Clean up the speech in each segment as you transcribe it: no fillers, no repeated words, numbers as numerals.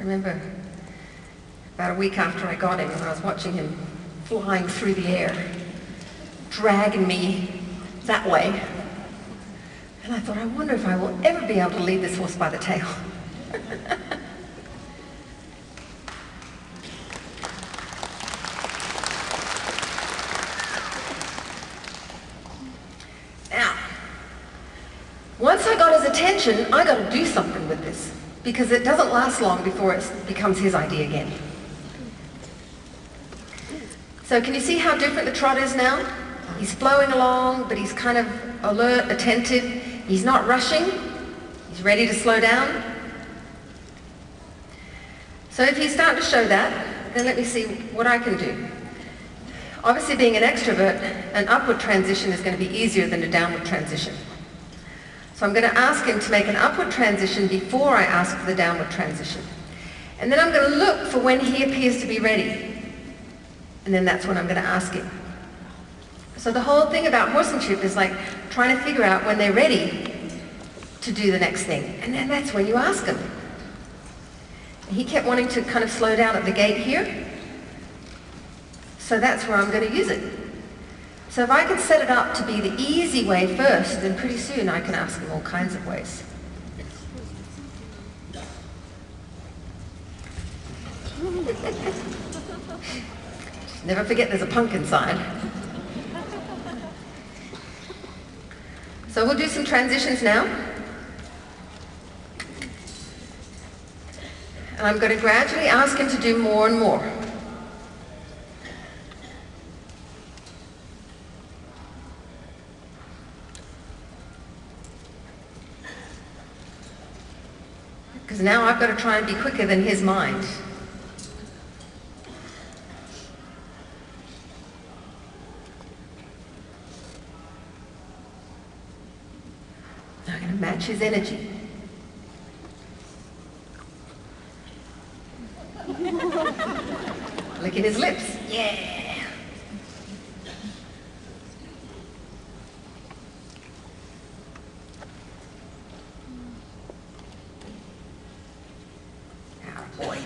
remember about a week after I got him, and I was watching him flying through the air, dragging me that way. And I thought, I wonder if I will ever be able to lead this horse by the tail. Now, once I got his attention, I got to do something with this, because it doesn't last long before it becomes his idea again. So can you see how different the trot is now? He's flowing along, but he's kind of alert, attentive. He's not rushing. He's ready to slow down. So if he's starting to show that, then let me see what I can do. Obviously, being an extrovert, an upward transition is going to be easier than a downward transition. So I'm going to ask him to make an upward transition before I ask for the downward transition. And then I'm going to look for when he appears to be ready. And then that's when I'm going to ask him. So the whole thing about horsemanship is like trying to figure out when they're ready to do the next thing. And then that's when you ask them. He kept wanting to kind of slow down at the gate here. So that's where I'm going to use it. So if I can set it up to be the easy way first, then pretty soon I can ask him all kinds of ways. Never forget there's a punk inside. So we'll do some transitions now. And I'm going to gradually ask him to do more and more. Because now I've got to try and be quicker than his mind. I'm going to match his energy. Licking his lips. Yeah. Oh boy.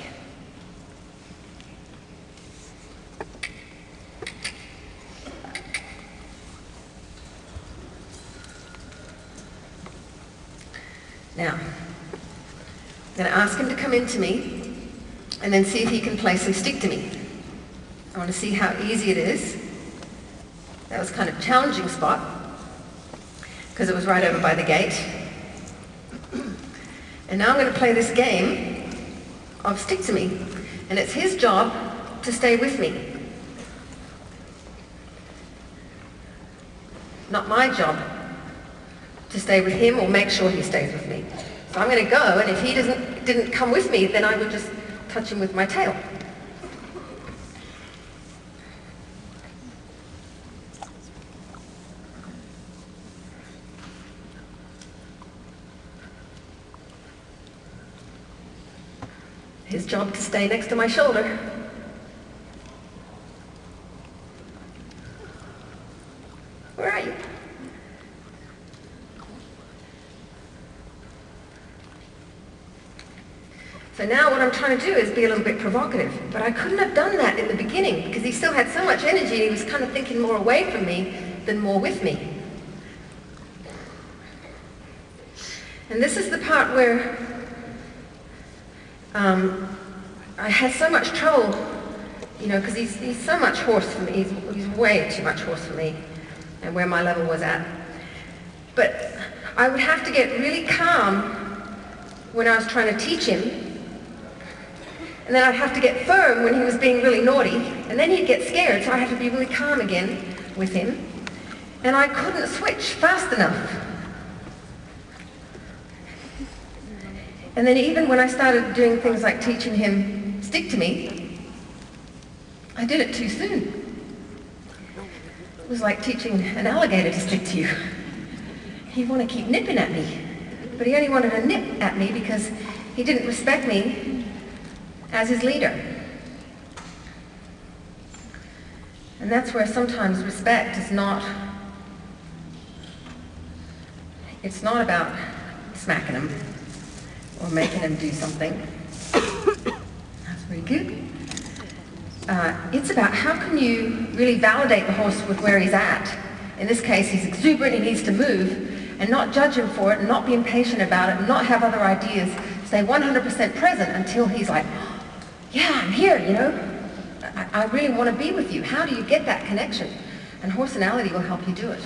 Now, I'm going to ask him to come into me and then see if he can place some stick to me. I want to see how easy it is. That was kind of a challenging spot because it was right over by the gate. And now I'm going to play this game of stick to me. And it's his job to stay with me. Not my job to stay with him or make sure he stays with me. So I'm going to go, and if he didn't come with me, then I would just touch him with my tail. His job to stay next to my shoulder. Where are you? So now what I'm trying to do is be a little bit provocative, but I couldn't have done that in the beginning because he still had so much energy and he was kind of thinking more away from me than more with me. And this is the part where I had so much trouble, you know, because he's so much horse for me. He's way too much horse for me and where my level was at. But I would have to get really calm when I was trying to teach him. And then I'd have to get firm when he was being really naughty. And then he'd get scared, so I had to be really calm again with him. And I couldn't switch fast enough. And then even when I started doing things like teaching him stick to me, I did it too soon. It was like teaching an alligator to stick to you. He'd want to keep nipping at me. But he only wanted to nip at me because he didn't respect me as his leader. And that's where sometimes respect is not, it's not about smacking him or making him do something. Very good. It's about how can you really validate the horse with where he's at. In this case, he's exuberant, he needs to move, and not judge him for it, and not be impatient about it, and not have other ideas. Stay 100% present until he's like, yeah, I'm here, you know. I really want to be with you. How do you get that connection? And Horsenality will help you do it.